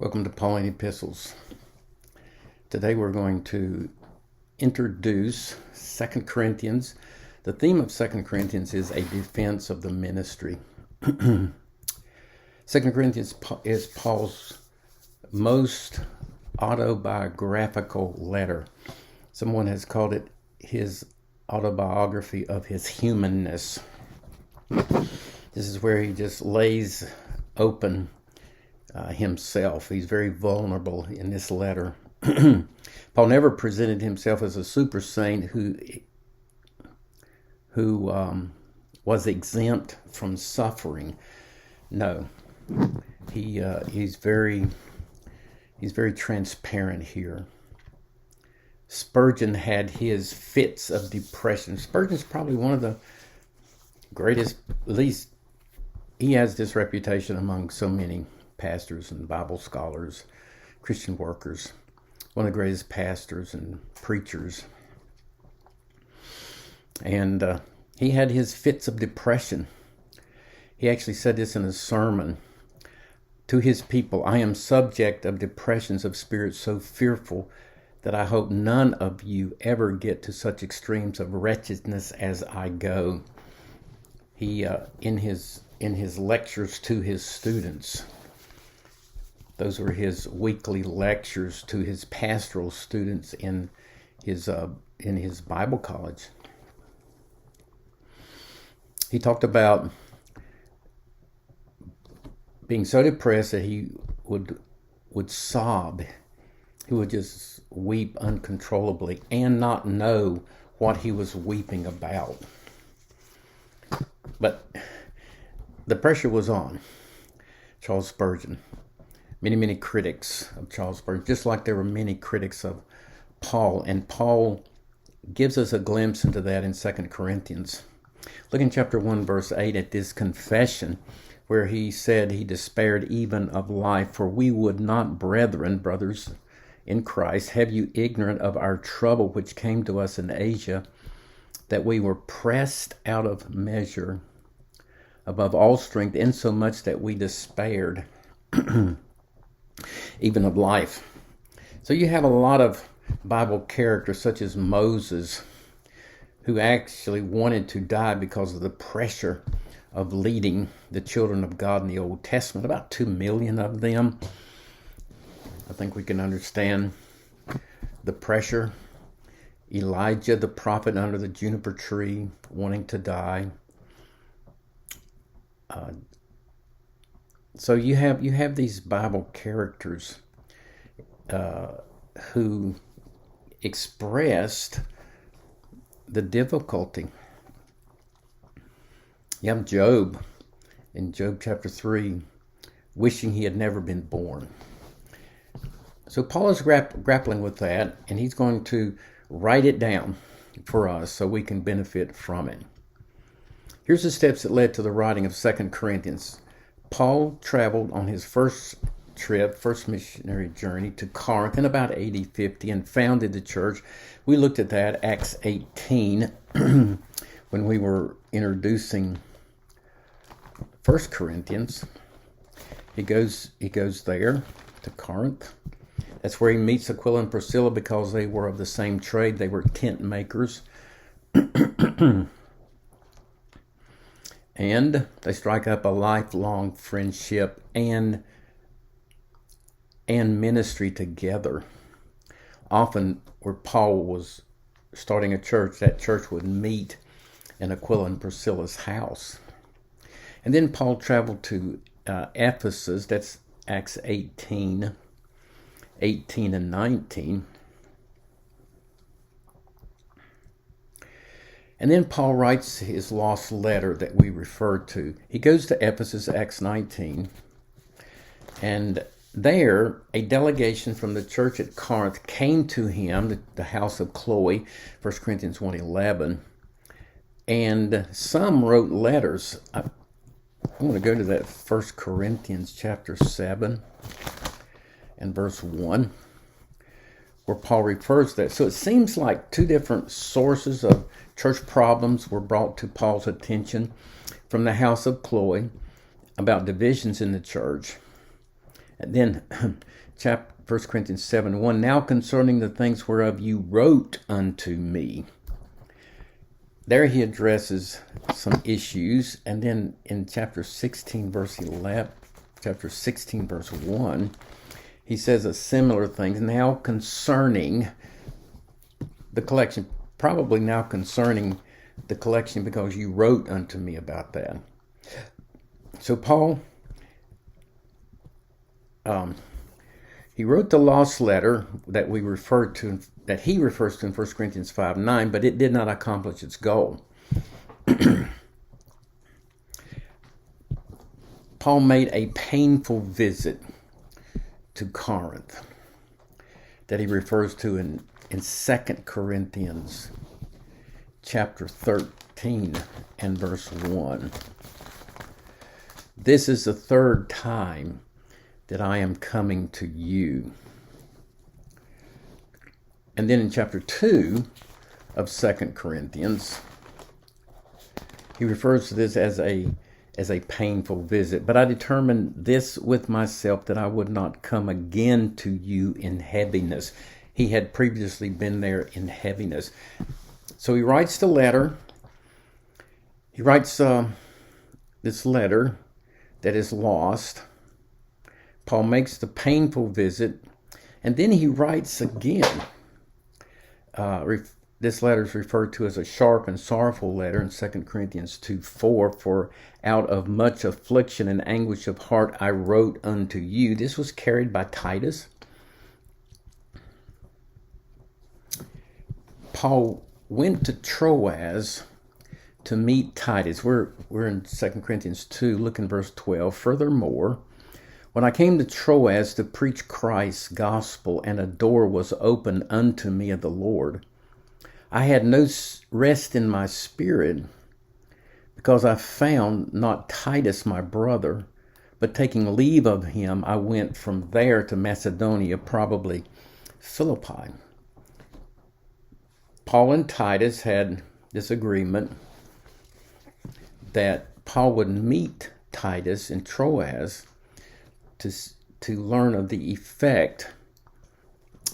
Welcome to Pauline Epistles. Today we're going to introduce 2 Corinthians. The theme of 2 Corinthians is a defense of the ministry. 2 Corinthians is Paul's most autobiographical letter. Someone has called it his autobiography of his humanness. This is where he just lays open himself. He's very vulnerable in this letter. Paul never presented himself as a super saint who was exempt from suffering. No, he's very transparent here. Spurgeon had his fits of depression. Spurgeon's probably one of the greatest, at least he has this reputation among so many pastors and Bible scholars, Christian workers, one of the greatest pastors and preachers. And he had his fits of depression. He actually said this in a sermon to his people: "I am subject of depressions of spirit so fearful that I hope none of you ever get to such extremes of wretchedness as I go." He, in his lectures to his students, those were his weekly lectures to his pastoral students in his Bible college. He talked about being so depressed that he would sob. He would just weep uncontrollably and not know what he was weeping about. But the pressure was on Charles Spurgeon. Many critics of Charles Spurgeon, just like there were many critics of Paul. And Paul gives us a glimpse into that in 2 Corinthians. Look in chapter 1, verse 8 at this confession where he said he despaired even of life. "For we would not, brethren, brothers in Christ, have you ignorant of our trouble which came to us in Asia, that we were pressed out of measure above all strength, insomuch that we despaired even of life." So you have a lot of Bible characters such as Moses, who actually wanted to die because of the pressure of leading the children of God in the Old Testament, about 2 million of them. I think we can understand the pressure. Elijah, the prophet under the juniper tree, wanting to die. So you have these Bible characters who expressed the difficulty. You have Job in Job chapter 3, wishing he had never been born. So Paul is grappling with that, and he's going to write it down for us so we can benefit from it. Here's the steps that led to the writing of 2 Corinthians. Paul traveled on his first missionary journey to Corinth in about AD 50 and founded the church. We looked at that, Acts 18, when we were introducing 1 Corinthians. He goes there to Corinth. That's where he meets Aquila and Priscilla because they were of the same trade. They were tent makers. And they strike up a lifelong friendship and ministry together. Often where Paul was starting a church, that church would meet in Aquila and Priscilla's house. And then Paul traveled to Ephesus. That's Acts 18 and 19. And then Paul writes his lost letter that we referred to. He goes to Ephesus, Acts 19, and there a delegation from the church at Corinth came to him, the house of Chloe, 1 Corinthians 1:11, and some wrote letters. I want to go to that 1 Corinthians chapter 7 and verse 1, where Paul refers to that. So it seems like two different sources of church problems were brought to Paul's attention from the house of Chloe about divisions in the church, And then chapter 1 Corinthians 7:1, now concerning the things whereof you wrote unto me. There he addresses some issues. And then in chapter 16, verse 1, he says a similar thing. Now concerning the collection, probably now concerning the collection because you wrote unto me about that. So Paul, he wrote the lost letter that we referred to, that he refers to in 1 Corinthians 5:9, but it did not accomplish its goal. Paul made a painful visit to Corinth that he refers to in 2 Corinthians chapter 13 and verse 1. This is the third time that I am coming to you. And then in chapter 2 of 2 Corinthians, he refers to this as a painful visit. But I determined this with myself, that I would not come again to you in heaviness. He had previously been there in heaviness. So he writes the letter. He writes this letter that is lost. Paul makes the painful visit, and then he writes again. This letter is referred to as a sharp and sorrowful letter in 2 Corinthians 2:4. For out of much affliction and anguish of heart I wrote unto you. This was carried by Titus. Paul went to Troas to meet Titus. We're in 2 Corinthians 2, look in verse 12. Furthermore, when I came to Troas to preach Christ's gospel, and a door was opened unto me of the Lord, I had no rest in my spirit, because I found not Titus my brother, but taking leave of him, I went from there to Macedonia, probably Philippi. Paul and Titus had this agreement that Paul would meet Titus in Troas to learn of the effect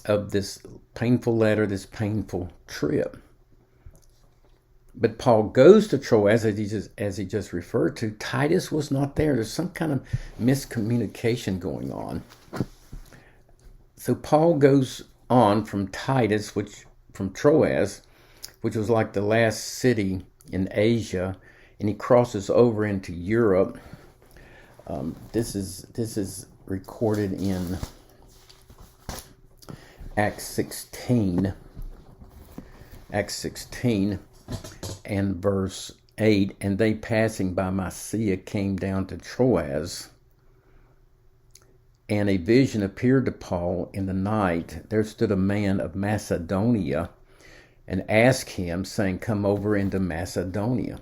of this painful letter, this painful trip. But Paul goes to Troas, as he just referred to. Titus was not there. There's some kind of miscommunication going on. So Paul goes on from Titus, from Troas, which was like the last city in Asia, and he crosses over into Europe. This is recorded in Acts 16 and verse 8. And they, passing by Mysia, came down to Troas, and a vision appeared to Paul in the night. There stood a man of Macedonia and asked him, saying, come over into Macedonia.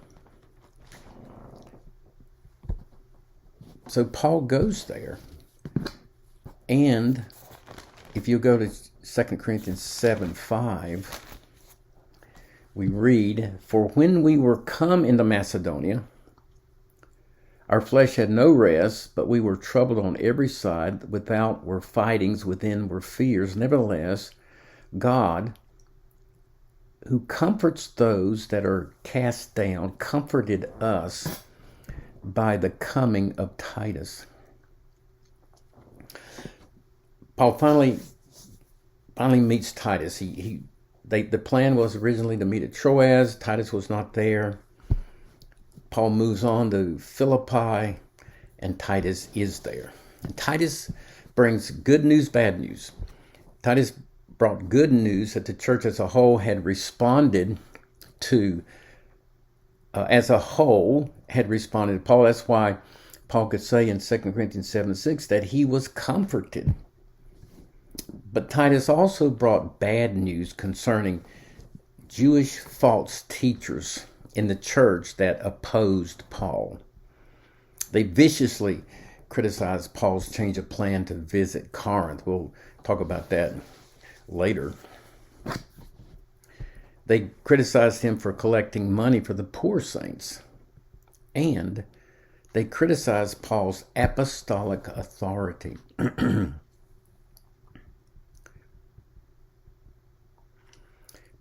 So Paul goes there. And if you go to 2 Corinthians 7:5, we read, for when we were come into Macedonia, our flesh had no rest, but we were troubled on every side. Without were fightings, within were fears. Nevertheless, God, who comforts those that are cast down, comforted us by the coming of Titus. Paul finally meets Titus. The plan was originally to meet at Troas. Titus was not there. Paul moves on to Philippi, and Titus is there. And Titus brings good news, bad news. Titus brought good news that the church as a whole had responded to. As a whole had responded to Paul. That's why Paul could say in 2 Corinthians 7:6 that he was comforted. But Titus also brought bad news concerning Jewish false teachers in the church that opposed Paul. They viciously criticized Paul's change of plan to visit Corinth. We'll talk about that later. They criticized him for collecting money for the poor saints. And They criticize Paul's apostolic authority.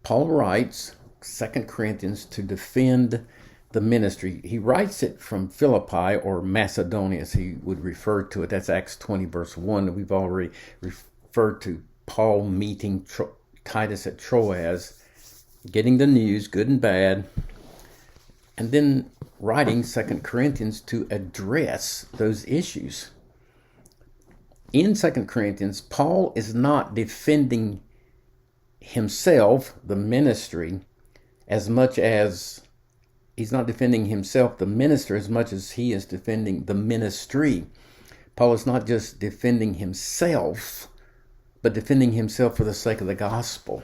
Paul writes 2 Corinthians to defend the ministry. He writes it from Philippi, or Macedonia as he would refer to it. That's Acts 20 verse 1. We've already referred to Paul meeting Titus at Troas, getting the news, good and bad, and then writing 2 Corinthians to address those issues. In 2 Corinthians, Paul is not defending himself, the ministry, as much as he's not defending himself, the minister, as much as he is defending the ministry. Paul is not just defending himself, but defending himself for the sake of the gospel.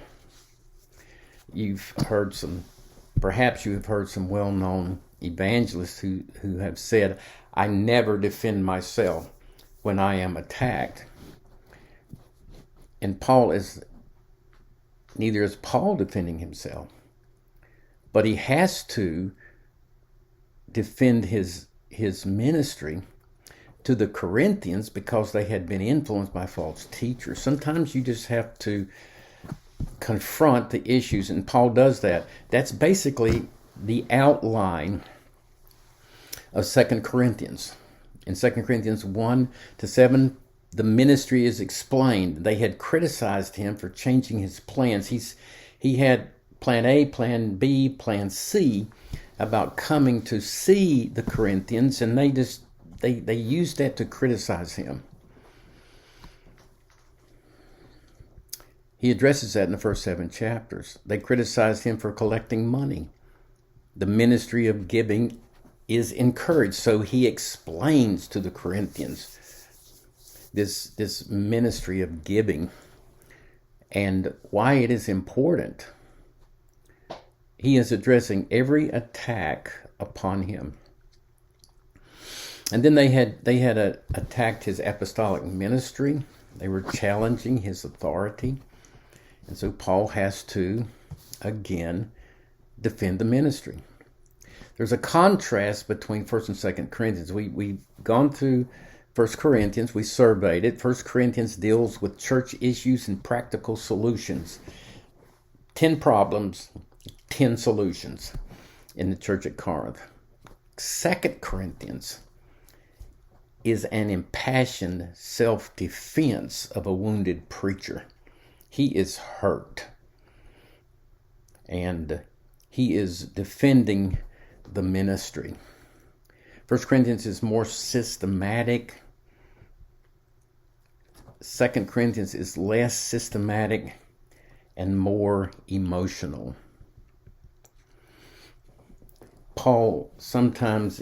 Perhaps you have heard some well-known evangelists who have said, I never defend myself when I am attacked. And neither is Paul defending himself, but he has to defend his ministry to the Corinthians because they had been influenced by false teachers. Sometimes you just have to confront the issues, and Paul does that. That's basically the outline of 2 Corinthians. In 2 Corinthians 1-7, the ministry is explained. They had criticized him for changing his plans. He had plan A, plan B, plan C about coming to see the Corinthians, and they used that to criticize him. He addresses that in the first 7 chapters. They criticized him for collecting money. The ministry of giving is encouraged, so he explains to the Corinthians this ministry of giving and why it is important. He is addressing every attack upon him. And then they had attacked his apostolic ministry. They were challenging his authority. And so Paul has to, again, defend the ministry. There's a contrast between 1st and 2nd Corinthians. We've gone through 1 Corinthians. We surveyed it. 1 Corinthians deals with church issues and practical solutions. 10 problems, 10 solutions in the church at Corinth. 2 Corinthians is an impassioned self-defense of a wounded preacher. He is hurt, and he is defending the ministry. 1 Corinthians is more systematic. 2 Corinthians is less systematic and more emotional. Paul sometimes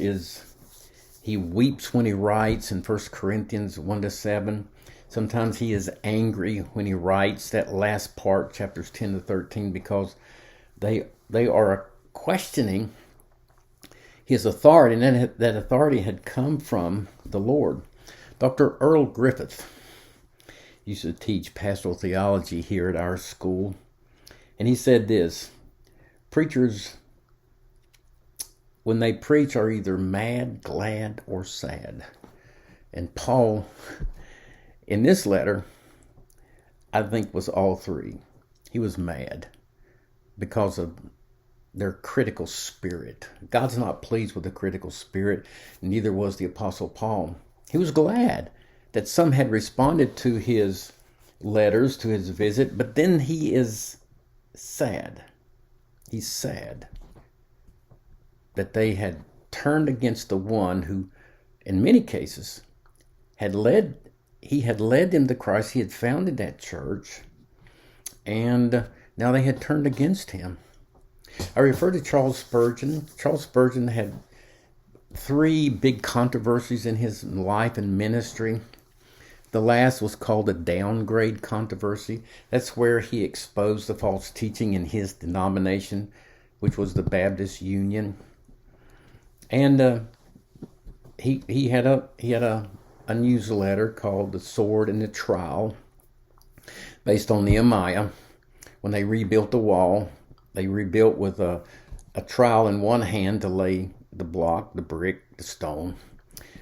he weeps when he writes in 1 Corinthians 1-7. Sometimes he is angry when he writes that last part, chapters 10-13, because they are questioning his authority, and that authority had come from the Lord. Dr. Earl Griffith used to teach pastoral theology here at our school, and he said this: preachers, when they preach, are either mad, glad, or sad. And Paul, in this letter, I think was all three. He was mad because of their critical spirit. God's not pleased with the critical spirit, neither was the Apostle Paul. He was glad that some had responded to his letters, to his visit, but then he is sad. He's sad that they had turned against the one who, in many cases, he had led them to Christ. He had founded that church, and now they had turned against him. I refer to Charles Spurgeon. Charles Spurgeon had 3 big controversies in his life and ministry. The last was called the downgrade controversy. That's where he exposed the false teaching in his denomination, which was the Baptist Union. And he had a newsletter called The Sword and the Trowel, based on Nehemiah. When they rebuilt the wall, they rebuilt with a trowel in one hand to lay the block, the brick, the stone,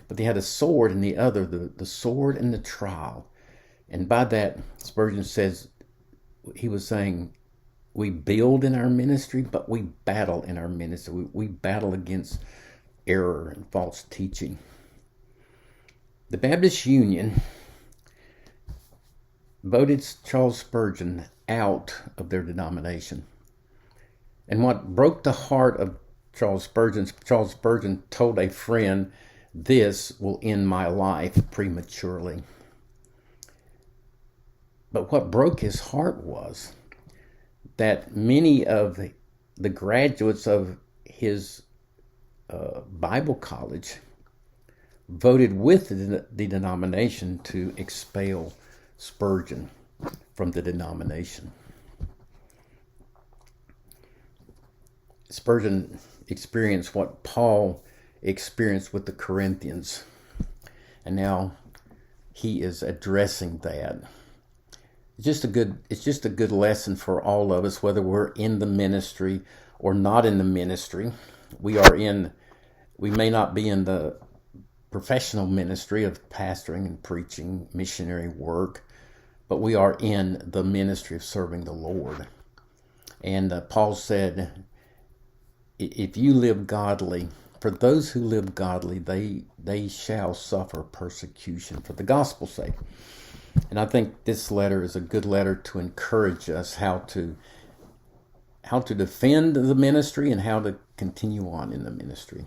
But they had a sword in the other, the sword and the trial. And by that, Spurgeon says, he was saying, we build in our ministry, but we battle in our ministry. We battle against error and false teaching. The Baptist Union voted Charles Spurgeon out of their denomination. And what broke the heart of Charles Spurgeon told a friend, "This will end my life prematurely." But what broke his heart was that many of the graduates of his Bible college voted with the denomination to expel Spurgeon from the denomination. Spurgeon experienced what Paul experienced with the Corinthians, and now he is addressing that. It's just a good lesson for all of us, whether we're in the ministry or not in the ministry. We may not be in the professional ministry of pastoring and preaching, missionary work, but we are in the ministry of serving the Lord. And Paul said, if you live godly, for those who live godly, they shall suffer persecution for the gospel's sake. And I think this letter is a good letter to encourage us how to defend the ministry and how to continue on in the ministry.